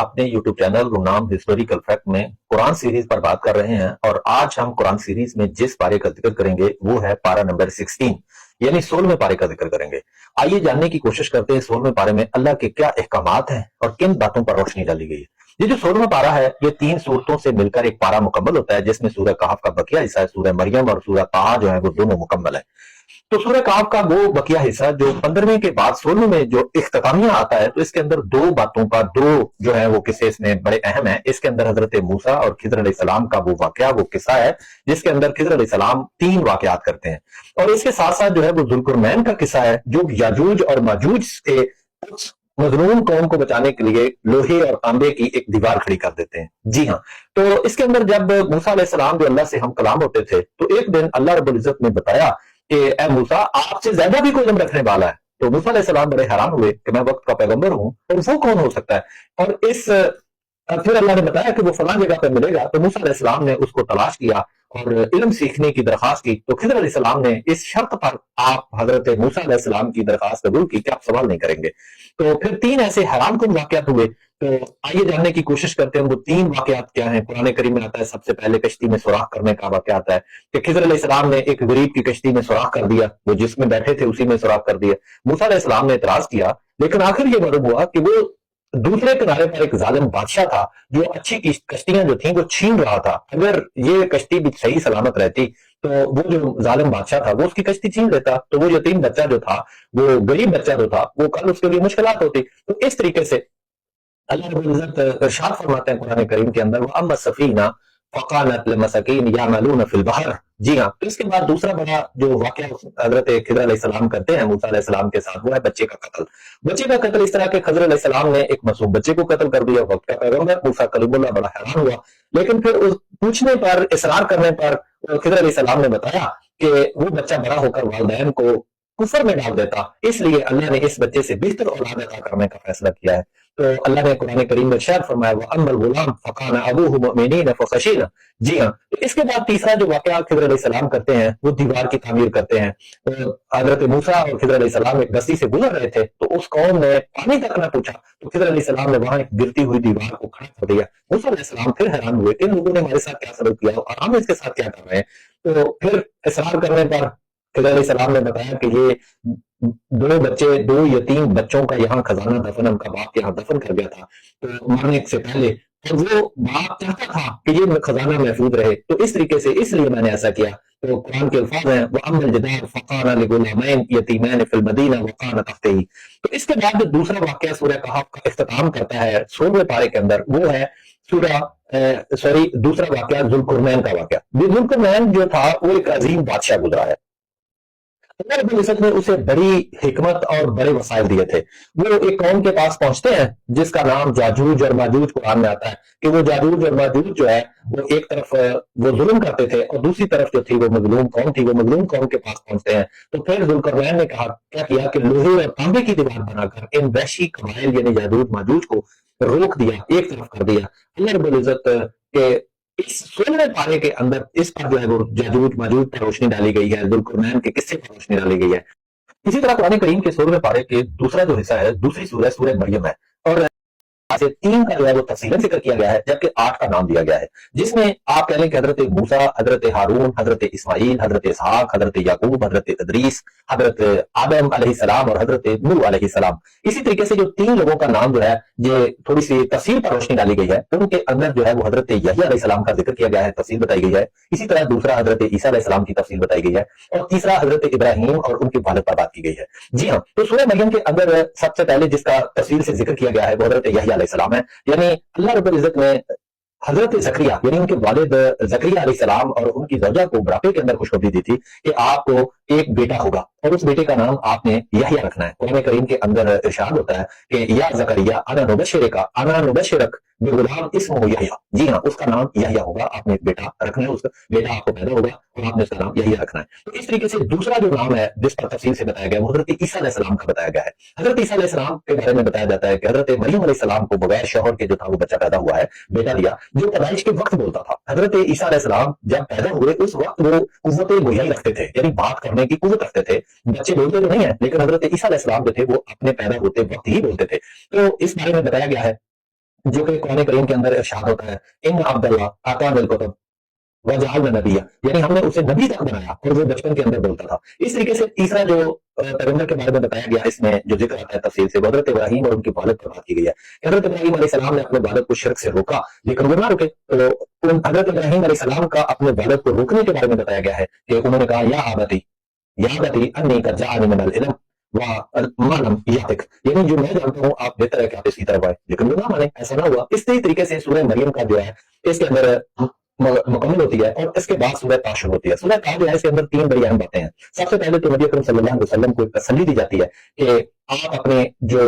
अपने YouTube channel गुमनाम historical fact में कुरान सीरीज पर बात कर रहे हैं और आज हम कुरान सीरीज में जिस पारे का जिक्र करेंगे वो है पारा नंबर 16 यानी 16वें पारे का जिक्र करेंगे। आइए जानने की कोशिश करते हैं 16वें पारे में अल्लाह के क्या अहकामात हैं और किन बातों पर रोशनी डाली गई है। ये जो 16वां पारा है ये 3 सूरतों से मिलकर एक पारा मुकम्मल होता है, जिसमें सूरह कहफ का बकिया हिस्सा है, सूरह मरियम और सूरह ताहा जो है वो दोनों मुकम्मल है। तो सूरह कहफ का वो बकिया हिस्सा जो 15वें के बाद 16वें में जो इख्तितामिया आता है, तो इसके अंदर दो बातों का दो जो है वो किस्से इसमें बड़े अहम है। इसके अंदर हजरत मूसा और खिजर अलैहिस्सलाम का वो वाकया, वो किस्सा है जिसके अंदर खिजर अलैहिस्सलाम 3 वाकयात करते हैं। और इसके साथ साथ जो है वो जुल्कुरनैन का किस्सा है जो याजूज और माजूज के कुछ मजलूम कौम को बचाने के लिए लोहे और तांबे की एक दीवार खड़ी कर देते हैं। जी हाँ, तो इसके अंदर जब मूसा अलैहिस्सलाम जो अल्लाह से हम कलाम होते थे, तो एक दिन अल्लाह रब्बुल इज्जत ने बताया कि ए मूसा, आपसे ज्यादा भी कोई इल्म रखने वाला है। तो मूसा अलैहिस्सलाम बड़े हैरान हुए कि मैं वक्त का पैगंबर हूं और वो कौन हो सकता है। और फिर अल्लाह ने बताया कि वो फलां जगह पर मिलेगा। तो मूसा अलैहिस्सलाम ने उसको तलाश किया और इल्म सीखने की दरखास्त की। तो खिजर अलैहिस्सलाम ने इस शर्त पर आप हजरत मूसा अलैहिस्सलाम की दरखास्त कबूल की कि आप सवाल नहीं करेंगे। तो फिर 3 ऐसे हैरान कुन वाकयात हुए। तो आइए जानने की कोशिश करते हैं वो 3 वाकयात क्या हैं। कुरान करीम में आता है सबसे पहले कश्ती में सुराख करने का वाकया आता है कि खिजर अलैहिस्सलाम ने एक गरीब की कश्ती में सुराख कर दिया, वो जिसमें बैठे थे उसी में सुराख कर दिया। मूसा अलैहिस्सलाम ने इतराज किया, लेकिन आखिर ये मालूम हुआ कि वो दूसरे किनारे पर एक जालिम बादशाह था जो अच्छी कश्तियां जो थी वो छीन रहा था। अगर ये कश्ती भी सही सलामत रहती तो वो जो जालिम बादशाह था वो उसकी कश्ती छीन लेता, तो वो यतीम बच्चा जो था, वो गरीब बच्चा जो था, वो कल उसके लिए मुश्किलात होती। तो इस तरीके से अल्लाह रब्बुल इज्जत इरशाद फरमाते हैं कुरान करीम के अंदर, वअम्मा सफीना फकानत लिमसाकीन यामलून फिल बहर। जी हाँ, तो इसके बाद दूसरा बड़ा जो वाकया हजरत खिजर अलैहिस्सलाम करते हैं मूसा अलैहिस्सलाम के साथ, वो है बच्चे का कत्ल। बच्चे का कत्ल इस तरह के खिजर अलैहिस्सलाम ने एक मासूम बच्चे को कत्ल कर दिया। वक्त का पैगंबर मूसा कलीमुल्लाह बड़ा हैरान हुआ, लेकिन फिर उस पूछने पर, इसरार करने पर खिजर अलैहिस्सलाम ने बताया कि वो बच्चा बड़ा होकर वालिदैन को कुफर में डाल देता, इसलिए अल्लाह ने इस बच्चे से बेहतर औलाद अता करने का फैसला किया है। तो अल्लाह ने कुरान करीम में इरशाद फरमाया, व अम्मल गुलाम फकाना अबूहु मुमिनीन फखशीना। जी हाँ, तो इसके बाद तीसरा जो वाकया खिजर अलैहिस्सलाम करते हैं वो दीवार की तामीर करते हैं। तो हजरत मूसा और खिजर अलैहिस्सलाम एक बस्ती से गुजर रहे थे, तो उस कौम ने पानी तक न पूछा, तो खिजर अलैहिस्सलाम ने वहां एक गिरती हुई दीवार को खड़ा कर दिया। मूसा अलैहिस्सलाम फिर हैरान हुए, इन लोगों ने हमारे साथ क्या सलूक किया और हम इसके साथ क्या कर रहे हैं। तो फिर इसरार करने पर खिजर अलैहिस्सलाम ने बताया कि ये 2 बच्चे, 2 यतीम बच्चों का यहाँ खजाना दफन, उनका बाप यहाँ दफन कर गया था तो मरने से पहले, और वो बाप चाहता था कि ये खजाना महफूज रहे, तो इस तरीके से इसलिए मैंने ऐसा किया। तो कुरान के अल्फाज हैं, वो अम्मल जदार फकाना लिगुलामैन यतीमैन फिल मदीना वकाना तख्तही। तो इसके बाद जो दूसरा वाकया सूरह कहफ का इख्तिताम करता है 16वें पारे के अंदर, वो है दूसरा वाकया जुल्कुरनैन का वाकया। जुल्कुरनैन जो था वो एक अजीम बादशाह गुजरा है। अल्लाह रब्बुल इज्जत ने उसे बड़ी हिकमत और बड़े वसाइल दिए थे। वो एक कौम के पास पहुंचते हैं जिसका नाम जाजूज और माजूज कुरान में आता है कि वो जाजूज और माजूज जो है वो एक तरफ वो जुल्म करते थे और दूसरी तरफ जो थी वो मजलूम कौम थी। वो मजलूम कौम के पास पहुंचते हैं तो फिर जुल्करनैन ने कहा, क्या किया कि लोहे और तांबे की दीवार बनाकर इन वहशी कबाइल यानी जाजूज माजूज को रोक दिया, एक तरफ कर दिया। अल्लाह रब्बुल इज्जत के इस 16वें पारे के अंदर इस पर जो है वो याजूज माजूज पर रोशनी डाली गई है, जुल्करनैन के किस्से पर रोशनी डाली गई है। इसी तरह कुरान करीम के 16वें पारे के दूसरा जो हिस्सा है, दूसरी सूरह सूरह मरियम है, और से 3 का जो है वो तफसीलन जिक्र किया गया है, जबकि 8 का नाम दिया गया है, जिसमें आप कह लें कि हजरत मूसा, हजरत हारून, हजरत इस्माइल, हजरत इसहाक, हजरत याकूब, हजरत इदरीस, हजरत आदम अलैहिस्सलाम और हजरत नूह अलैहिस्सलाम। इसी तरीके से जो 3 लोगों का नाम जो है ये थोड़ी सी तफसील पर रोशनी डाली गई है, उनके अंदर जो है वो हजरत यहया अलैहिस्सलाम का जिक्र किया गया है, तफसील बताई गई है। इसी तरह दूसरा हजरत ईसा अलैहिस्सलाम की तफसील बताई गई है और तीसरा हजरत इब्राहिम और उनकी वालिद पर बात की गई है। जी हाँ, तो सूरह मरियम के अंदर सबसे पहले जिसका तफसील से जिक्र किया गया है वो हजरत यहया अलैहिस्सलाम है। यानी अल्लाह रब्बुल इज्जत ने हजरत जकरिया यानी उनके वालिद जकरिया अलैहिस्सलाम और उनकी ज़ौजा को बुढ़ापे के अंदर खुशखबरी दी थी कि आपको एक बेटा होगा और उस बेटे का नाम आपने यहया रखना है। कुरान करीम के अंदर इरशाद होता है कि या जकरिया अना नुबश्शिरक बिगुलाम इस्मुहु यहया। जी हाँ, उसका नाम यहया होगा, आपने एक बेटा रखना है, उसका बेटा आपको पैदा होगा और आपने उसका नाम यहया रखना है। तो इस तरीके से दूसरा जो नाम है जिस पर तफसील से बताया गया वो हजरत ईसा अलैहिस्सलाम का बताया गया है। हजरत ईसा अलैहिस्सलाम के बारे में बताया जाता है कि हजरत मरियम अलैहिस्सलाम को बगैर शौहर के जो था वो बच्चा पैदा हुआ है, बेटा दिया, जो पैदाइश के वक्त बोलता था। हजरत ईसा अलैहिस्सलाम जब पैदा हुए उस वक्त वो कुव्वत मुहय्या रखते थे, यानी बात करने की कुव्वत रखते थे। बच्चे बोलते तो नहीं है, लेकिन हजरत ईसा अलैहिस्सलाम जो थे वो अपने पैदा होते वक्त ही बोलते थे। तो इस बारे में बताया गया है جو کہ قرآن کریم کے اندر ارشاد ہوتا ہے ان عبداللہ آتانا الکتب وجعلنا نبیا، یعنی ہم نے اسے نبی تک بنایا اور وہ بچپن کے اندر بولتا تھا۔ اس طریقے سے تیسرا جو پیغمبر کے بارے میں بتایا گیا اس میں جو ذکر آتا ہے تفصیل سے، حضرت ابراہیم اور ان کی والد پر بات کی گئی ہے۔ حضرت ابراہیم علیہ السلام نے اپنے والد کو شرک سے روکا لیکن وہ نہ رکے، تو حضرت ابراہیم علیہ السلام کا اپنے والد کو روکنے کے بارے میں بتایا گیا ہے کہ انہوں نے کہا یا ابتی انی قد جاءنی من العلم وما لم یاتک، یعنی جو میں جانتا ہوں آپ بہتر ہے کہ آپ اس کی طرف آئے، لیکن وہ نہ مانے، ایسا نہ ہوا۔ اس طریقے سے سورہ مریم کا جو ہے اس کے اندر مکمل ہوتی ہے اور اس کے بعد سورہ طٰ شروع ہوتی ہے۔ سورہ طٰ جو ہے اس کے اندر تین بڑی اہم باتیں ہیں۔ سب سے پہلے تو نبی اکرم صلی اللہ علیہ وسلم کو ایک تسلی دی جاتی ہے کہ آپ اپنے جو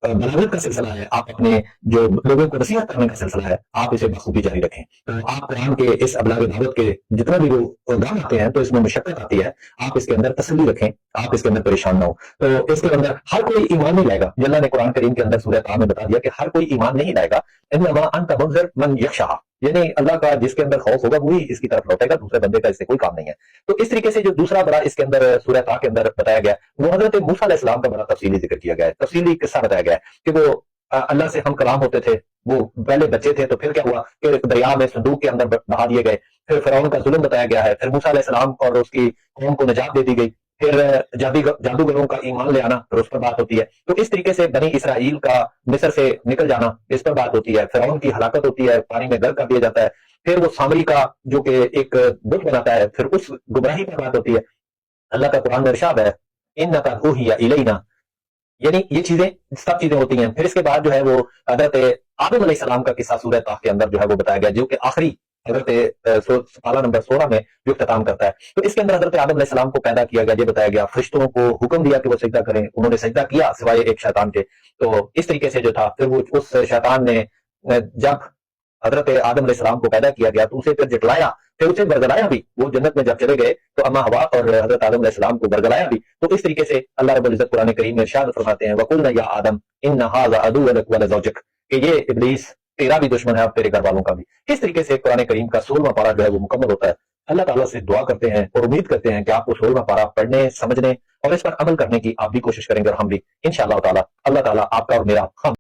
بلاغت کا سلسلہ ہے، آپ اپنے جو لوگوں کو نصیحت کرنے کا سلسلہ ہے، آپ اسے بخوبی جاری رکھیں۔ آپ قرآن کے اس ابلاغ دعوت کے جتنا بھی گام آتے ہیں تو اس میں مشقت آتی ہے، آپ اس کے اندر تسلی رکھیں، آپ اس کے اندر پریشان نہ ہو۔ تو اس کے اندر ہر کوئی ایمان نہیں لائے گا، اللہ نے قرآن کریم کے اندر سورہ طٰ میں بتا دیا کہ ہر کوئی ایمان نہیں لائے گا، انما انت منذر من یخشیٰ، یعنی اللہ کا جس کے اندر خوف ہوگا وہی اس کی طرف لوٹے گا، دوسرے بندے کا اس سے کوئی کام نہیں ہے۔ تو اس طریقے سے جو دوسرا بڑا اس کے اندر سورہ طٰ کے اندر بتایا گیا وہ حضرت موسیٰ علیہ السلام کا بڑا تفصیلی ذکر کیا گیا ہے، تفصیلی قصہ بتایا گیا ہے کہ وہ اللہ سے ہم کلام ہوتے تھے، وہ پہلے بچے تھے تو پھر کیا ہوا کہ دریا میں صندوق کے اندر بہا دیے گئے، پھر فرعون کا ظلم بتایا گیا ہے، پھر موسیٰ علیہ السلام اور اس کی قوم کو نجات دے دی گئی، پھر جادوگروں کا ایمان لے آنا، پھر اس پر بات ہوتی ہے۔ تو اس طریقے سے بنی اسرائیل کا مصر سے نکل جانا اس پر بات ہوتی ہے، فرعون کی ہلاکت ہوتی ہے، پانی میں غرق کر دیا جاتا ہے، پھر وہ سامری کا جو کہ ایک بت بناتا ہے، پھر اس گمراہی پر بات ہوتی ہے۔ اللہ کا قرآن میں ارشاد ہے انک اوحی الینا، یعنی یہ چیزیں سب چیزیں ہوتی ہیں۔ پھر اس کے بعد جو ہے وہ حضرت آدم علیہ السلام کا قصہ سورہ طٰ کے اندر جو ہے وہ بتایا گیا، جو کہ آخری حضرت پارہ نمبر 16 میں جو اختتام کرتا ہے۔ تو اس کے اندر حضرت آدم علیہ السلام کو پیدا کیا گیا، یہ بتایا گیا، فرشتوں کو حکم دیا کہ وہ سجدہ کریں، انہوں نے سجدہ کیا سوائے ایک شیطان کے۔ تو اس طریقے سے جو تھا پھر وہ اس شیطان نے جب حضرت آدم علیہ السلام کو پیدا کیا گیا تو اسے پھر جٹلایا، پھر اسے برگلایا بھی، وہ جنت میں جب چلے گئے تو اما ہوا اور حضرت آدم علیہ السلام کو برگلایا بھی۔ تو اس طریقے سے اللہ رب العزت قرآن کریم میں ارشاد فرماتے ہیں وَقُلْنَا يَا آدَمْ إِنَّ هَذَا عَدُوٌّ لَكَ وَلِزَوْجِكَ، کہ یہ ابلیس تیرا بھی دشمن ہے اور تیرے گھر والوں کا بھی۔ اس طریقے سے قرآن کریم کا 16واں پارہ جو ہے وہ مکمل ہوتا ہے۔ اللہ تعالیٰ سے دعا کرتے ہیں اور امید کرتے ہیں کہ آپ کو 16واں پارہ پڑھنے، سمجھنے اور اس پر عمل کرنے کی آپ بھی کوشش کریں گے اور ہم بھی انشاءاللہ تعالیٰ۔ اللہ تعالیٰ آپ کا اور میرا